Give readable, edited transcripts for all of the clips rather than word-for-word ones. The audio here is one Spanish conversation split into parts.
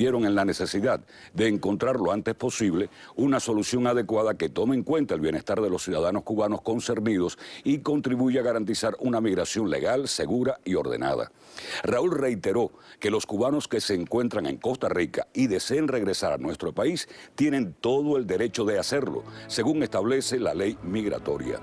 coincidieron en la necesidad de encontrar lo antes posible una solución adecuada que tome en cuenta el bienestar de los ciudadanos cubanos concernidos y contribuya a garantizar una migración legal, segura y ordenada. Raúl reiteró que los cubanos que se encuentran en Costa Rica y deseen regresar a nuestro país tienen todo el derecho de hacerlo, según establece la ley migratoria.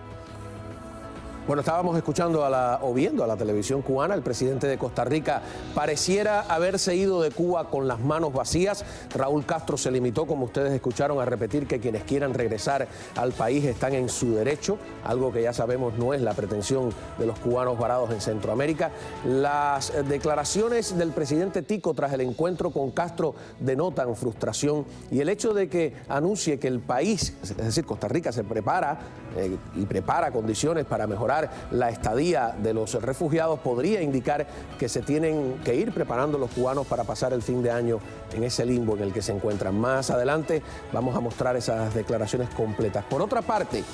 Bueno, estábamos escuchando viendo a la televisión cubana. El presidente de Costa Rica pareciera haberse ido de Cuba con las manos vacías. Raúl Castro se limitó, como ustedes escucharon, a repetir que quienes quieran regresar al país están en su derecho, algo que ya sabemos no es la pretensión de los cubanos varados en Centroamérica. Las declaraciones del presidente Tico tras el encuentro con Castro denotan frustración, y el hecho de que anuncie que el país, es decir, Costa Rica, se prepara y prepara condiciones para mejorar la estadía de los refugiados podría indicar que se tienen que ir preparando los cubanos para pasar el fin de año en ese limbo en el que se encuentran. Más adelante vamos a mostrar esas declaraciones completas. Por otra parte,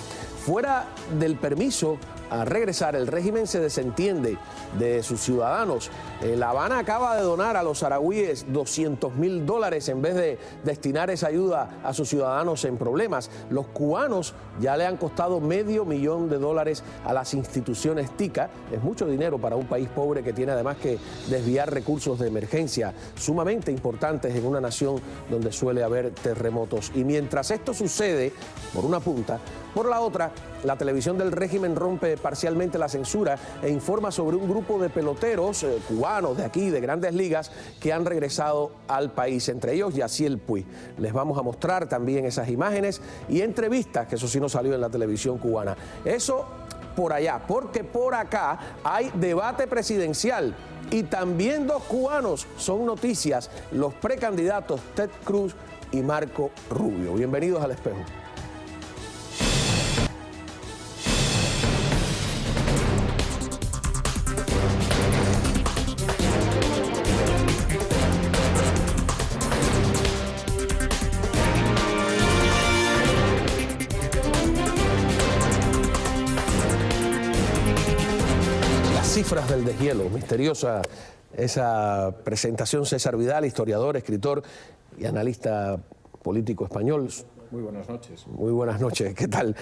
fuera del permiso a regresar, el régimen se desentiende de sus ciudadanos. La Habana acaba de donar a los saharauíes $200.000 en vez de destinar esa ayuda a sus ciudadanos en problemas. Los cubanos ya le han costado $500.000 a las instituciones TICA. Es mucho dinero para un país pobre que tiene además que desviar recursos de emergencia sumamente importantes en una nación donde suele haber terremotos. Y mientras esto sucede, por una punta, por la otra, la televisión del régimen rompe parcialmente la censura e informa sobre un grupo de peloteros cubanos de aquí, de Grandes Ligas, que han regresado al país, entre ellos Yaciel Puig. Les vamos a mostrar también esas imágenes y entrevistas, que eso sí no salió en la televisión cubana. Eso por allá, porque por acá hay debate presidencial y también dos cubanos son noticias, los precandidatos Ted Cruz y Marco Rubio. Bienvenidos al Espejo. Cifras del deshielo, misteriosa esa presentación. César Vidal, historiador, escritor y analista político español. Muy buenas noches. Muy buenas noches, ¿qué tal?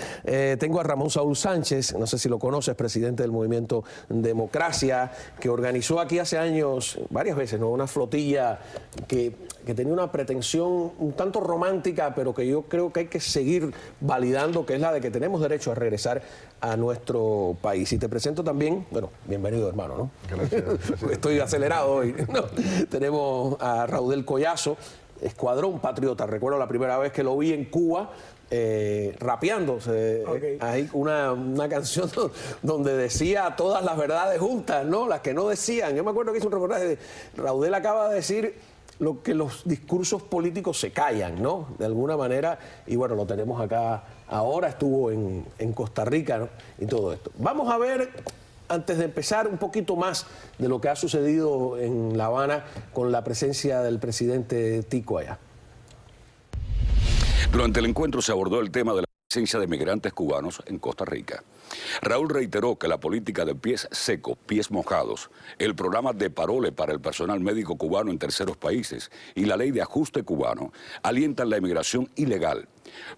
Tengo a Ramón Saúl Sánchez, no sé si lo conoces, presidente del movimiento Democracia, que organizó aquí hace años, varias veces, ¿no?, una flotilla que tenía una pretensión un tanto romántica, pero que yo creo que hay que seguir validando, que es la de que tenemos derecho a regresar a nuestro país. Y te presento también, bueno, bienvenido, hermano, ¿no? Gracias. Estoy acelerado hoy, ¿no? Tenemos a Raudel Collazo, Escuadrón Patriota. Recuerdo la primera vez que lo vi en Cuba, rapeándose. Okay. Hay una canción donde decía todas las verdades juntas, ¿no? Las que no decían. Yo me acuerdo que hice un reportaje de Raudel acaba de decir lo que los discursos políticos se callan, ¿no? De alguna manera, y bueno, lo tenemos acá ahora, estuvo en Costa Rica, ¿no?, y todo esto. Vamos a ver, antes de empezar, un poquito más de lo que ha sucedido en La Habana con la presencia del presidente Tico allá. Durante el encuentro se abordó el tema de la presencia de migrantes cubanos en Costa Rica. Raúl reiteró que la política de pies secos, pies mojados, el programa de parole para el personal médico cubano en terceros países y la ley de ajuste cubano alientan la inmigración ilegal,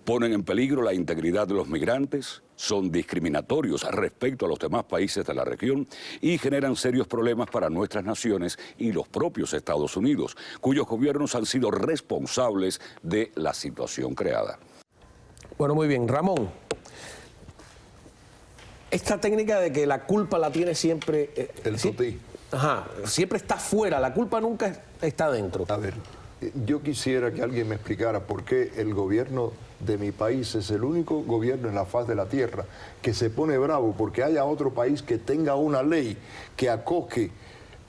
ponen en peligro la integridad de los migrantes, son discriminatorios respecto a los demás países de la región y generan serios problemas para nuestras naciones y los propios Estados Unidos, cuyos gobiernos han sido responsables de la situación creada. Bueno, muy bien. Ramón, esta técnica de que la culpa la tiene siempre... el tutí. Ajá, siempre está fuera, la culpa nunca está dentro. A ver, yo quisiera que alguien me explicara por qué el gobierno de mi país es el único gobierno en la faz de la tierra que se pone bravo porque haya otro país que tenga una ley que acoge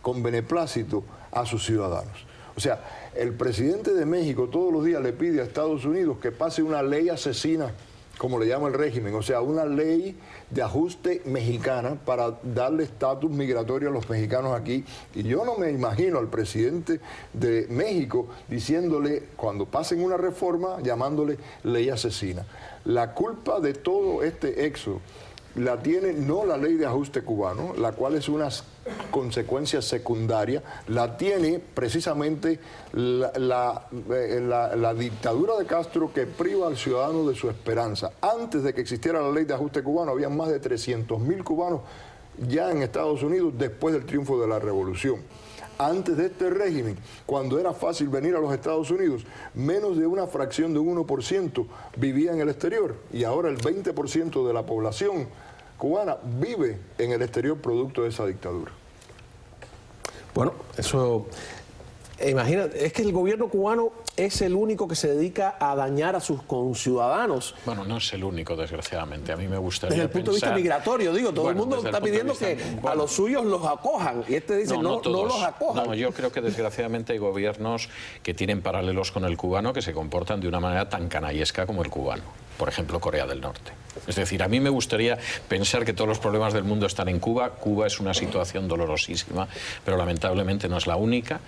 con beneplácito a sus ciudadanos. O sea, el presidente de México todos los días le pide a Estados Unidos que pase una ley asesina, como le llama el régimen, o sea, una ley de ajuste mexicana para darle estatus migratorio a los mexicanos aquí. Y yo no me imagino al presidente de México diciéndole, cuando pasen una reforma, llamándole ley asesina. La culpa de todo este éxodo la tiene no la ley de ajuste cubano, la cual es una consecuencia secundaria, la tiene precisamente la dictadura de Castro, que priva al ciudadano de su esperanza. Antes de que existiera la ley de ajuste cubano, había más de 300.000 cubanos ya en Estados Unidos después del triunfo de la revolución. Antes de este régimen, cuando era fácil venir a los Estados Unidos, menos de una fracción de un 1% vivía en el exterior, y ahora el 20% de la población cubana vive en el exterior producto de esa dictadura. Bueno, eso... Imagínate, es que el gobierno cubano es el único que se dedica a dañar a sus conciudadanos. Bueno, no es el único, desgraciadamente. A mí me gustaría desde el punto de vista migratorio, digo, todo el mundo está pidiendo que a los suyos los acojan, y este dice no los acojan. No, yo creo que desgraciadamente hay gobiernos que tienen paralelos con el cubano, que se comportan de una manera tan canallesca como el cubano. Por ejemplo, Corea del Norte. Es decir, a mí me gustaría pensar que todos los problemas del mundo están en Cuba. Cuba es una situación dolorosísima, pero lamentablemente no es la única.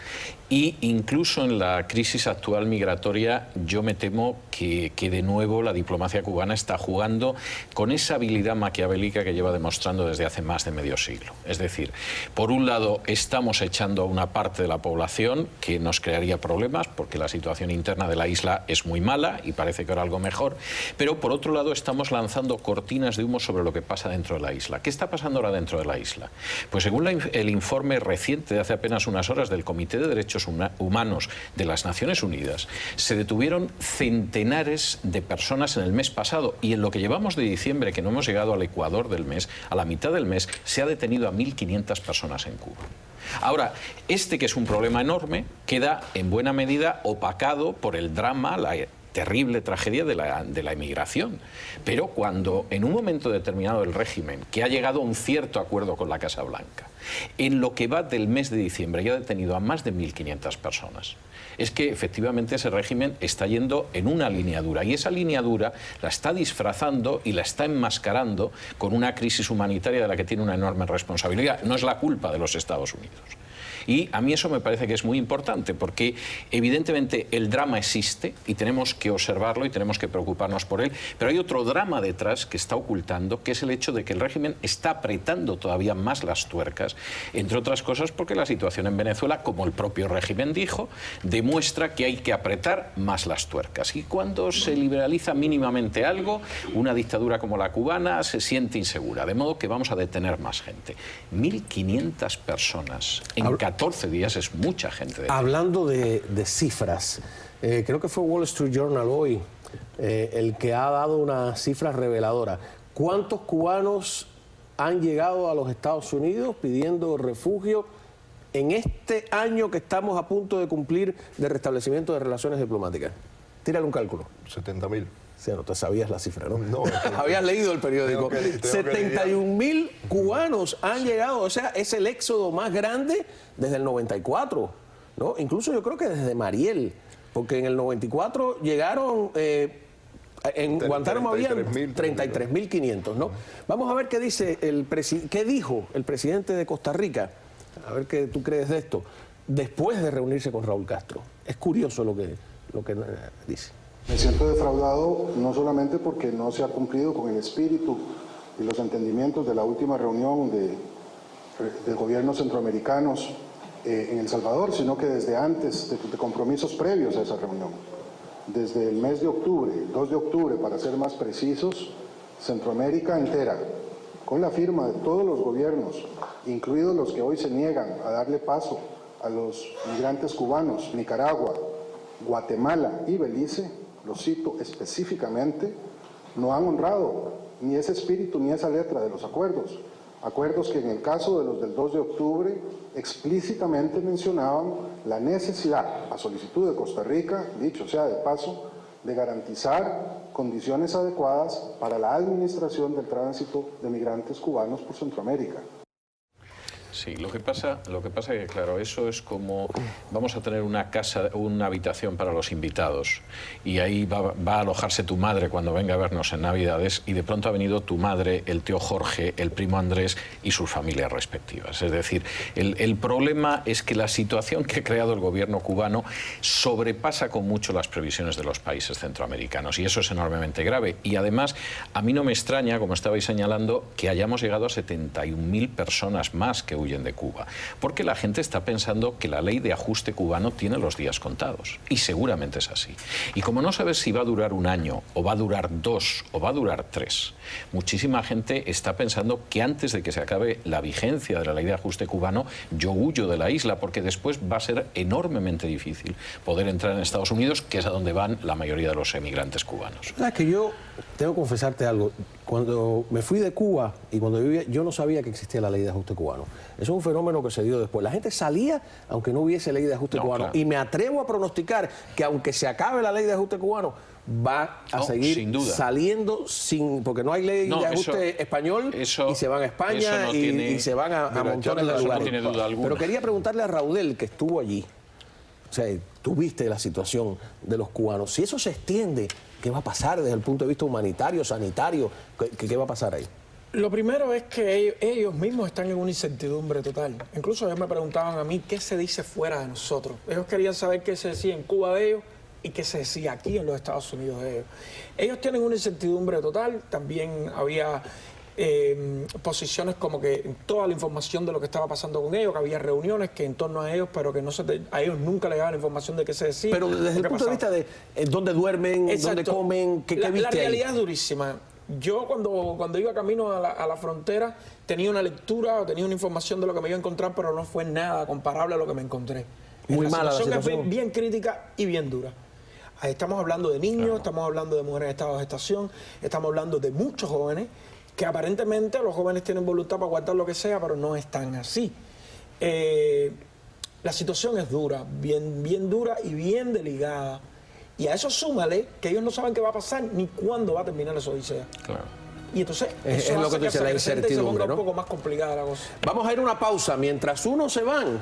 Y incluso en la crisis actual migratoria, yo me temo que de nuevo la diplomacia cubana está jugando con esa habilidad maquiavélica que lleva demostrando desde hace más de medio siglo. Es decir, por un lado estamos echando a una parte de la población que nos crearía problemas, porque la situación interna de la isla es muy mala y parece que ahora algo mejor, pero por otro lado estamos lanzando cortinas de humo sobre lo que pasa dentro de la isla. ¿Qué está pasando ahora dentro de la isla? Pues según el informe reciente de hace apenas unas horas del Comité de Derechos Humanos de las Naciones Unidas, se detuvieron centenares de personas en el mes pasado, y en lo que llevamos de diciembre, que no hemos llegado al ecuador del mes, a la mitad del mes, se ha detenido a 1.500 personas en Cuba. Ahora, que es un problema enorme, queda en buena medida opacado por el drama, la terrible tragedia de la emigración. Pero cuando en un momento determinado el régimen, que ha llegado a un cierto acuerdo con la Casa Blanca, en lo que va del mes de diciembre ya ha detenido a más de 1.500 personas, es que efectivamente ese régimen está yendo en una línea dura, y esa línea dura la está disfrazando y la está enmascarando con una crisis humanitaria de la que tiene una enorme responsabilidad. No es la culpa de los Estados Unidos. Y a mí eso me parece que es muy importante, porque evidentemente el drama existe y tenemos que observarlo y tenemos que preocuparnos por él, pero hay otro drama detrás que está ocultando, que es el hecho de que el régimen está apretando todavía más las tuercas, entre otras cosas porque la situación en Venezuela, como el propio régimen dijo, demuestra que hay que apretar más las tuercas. Y cuando se liberaliza mínimamente algo, una dictadura como la cubana se siente insegura, de modo que vamos a detener más gente. 1.500 personas en 14 días es mucha gente. Hablando de cifras, creo que fue Wall Street Journal hoy el que ha dado una cifra reveladora. ¿Cuántos cubanos han llegado a los Estados Unidos pidiendo refugio en este año que estamos a punto de cumplir de restablecimiento de relaciones diplomáticas? Tírale un cálculo. 70.000. Sí, no te sabías la cifra, ¿no? No. Habías leído el periódico. 71.000 cubanos han llegado, o sea, es el éxodo más grande desde el 94, ¿no? Incluso yo creo que desde Mariel, porque en el 94 llegaron, en Guantánamo habían 33.500, ¿no? Vamos a ver qué dice qué dijo el presidente de Costa Rica, a ver qué tú crees de esto, después de reunirse con Raúl Castro. Es curioso lo que dice. Me siento defraudado no porque no se ha cumplido con el espíritu y los entendimientos de la última reunión de gobiernos centroamericanos en El Salvador, sino que desde antes, de compromisos previos a esa reunión. Desde el mes de octubre, 2 de octubre para ser más precisos, Centroamérica entera, con la firma de todos los gobiernos, incluidos los que hoy se niegan a darle paso a los migrantes cubanos, Nicaragua, Guatemala y Belice, lo cito específicamente, no han honrado ni ese espíritu ni esa letra de los acuerdos. Acuerdos que en el caso de los del 2 de octubre explícitamente mencionaban la necesidad, a solicitud de Costa Rica, dicho sea de paso, de garantizar condiciones adecuadas para la administración del tránsito de migrantes cubanos por Centroamérica. Sí, lo que pasa es que, claro, eso es como vamos a tener una casa, una habitación para los invitados y ahí va a alojarse tu madre cuando venga a vernos en Navidades y de pronto ha venido tu madre, el tío Jorge, el primo Andrés y sus familias respectivas. Es decir, el problema es que la situación que ha creado el gobierno cubano sobrepasa con mucho las previsiones de los países centroamericanos y eso es enormemente grave. Y además, a mí no me extraña, como estabais señalando, que hayamos llegado a 71.000 personas más que huyen de Cuba, porque la gente está pensando que la ley de ajuste cubano tiene los días contados, y seguramente es así. Y como no sabes si va a durar un año, o va a durar 2, o va a durar 3, muchísima gente está pensando que antes de que se acabe la vigencia de la ley de ajuste cubano, yo huyo de la isla, porque después va a ser enormemente difícil poder entrar en Estados Unidos, que es a donde van la mayoría de los emigrantes cubanos. ¿Sabes que yo tengo que confesarte algo? Cuando me fui de Cuba y cuando vivía, yo no sabía que existía la ley de ajuste cubano. Eso es un fenómeno que se dio después. La gente salía aunque no hubiese ley de ajuste cubano. Claro. Y me atrevo a pronosticar que aunque se acabe la ley de ajuste cubano, va a seguir sin duda. saliendo porque no hay ley de ajuste español y se van a España y se van a montones de lugares. No tiene duda alguna. Pero quería preguntarle a Raudel, que estuvo allí. O sea, tú viste la situación de los cubanos. Si eso se extiende, ¿qué va a pasar desde el punto de vista humanitario, sanitario? ¿Qué va a pasar ahí? Lo primero es que ellos mismos están en una incertidumbre total. Incluso ellos me preguntaban a mí qué se dice fuera de nosotros. Ellos querían saber qué se decía en Cuba de ellos y qué se decía aquí en los Estados Unidos de ellos. Ellos tienen una incertidumbre total. También había posiciones como que toda la información de lo que estaba pasando con ellos, que había reuniones que en torno a ellos, pero que a ellos nunca les daban la información de qué se decía. Pero desde el punto de vista de dónde duermen, dónde comen, ¿qué viste ahí? La realidad es durísima. Yo cuando iba camino a la frontera tenía una lectura o tenía una información de lo que me iba a encontrar, pero no fue nada comparable a lo que me encontré. Muy mala la situación es bien crítica y bien dura. Ahí estamos hablando de niños, estamos hablando de mujeres en estado de gestación, estamos hablando de muchos jóvenes que aparentemente los jóvenes tienen voluntad para aguantar lo que sea, pero no están así. La situación es dura, bien dura y bien delicada. Y a eso súmale que ellos no saben qué va a pasar ni cuándo va a terminar esa odisea. Claro. Y entonces eso es lo hace que tú dices, la incertidumbre, se ponga ¿no? un poco más complicada la cosa. Vamos a ir a una pausa. Mientras unos se van,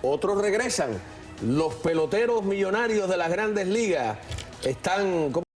otros regresan. Los peloteros millonarios de las grandes ligas están, ¿cómo